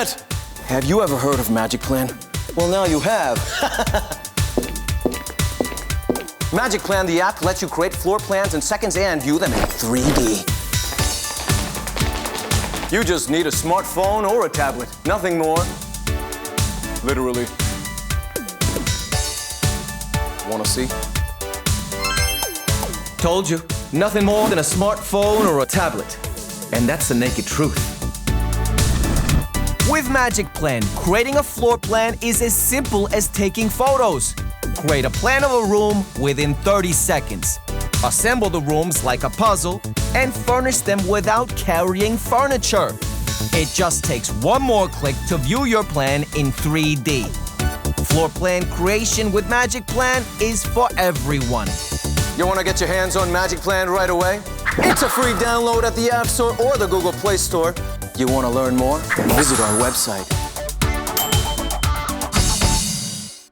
Internet! Have you ever heard of magicplan? Well, now you have. magicplan, the app, lets you create floor plans in seconds and view them in 3D. You just need a smartphone or a tablet, nothing more. Literally. Wanna see? Told you, nothing more than a smartphone or a tablet. And that's the naked truth. With magicplan, creating a floor plan is as simple as taking photos. Create a plan of a room within 30 seconds. Assemble the rooms like a puzzle and furnish them without carrying furniture. It just takes one more click to view your plan in 3D. Floor plan creation with magicplan is for everyone. You want to get your hands on magicplan right away? It's a free download at the App Store or the Google Play Store. You want to learn more? Visit our website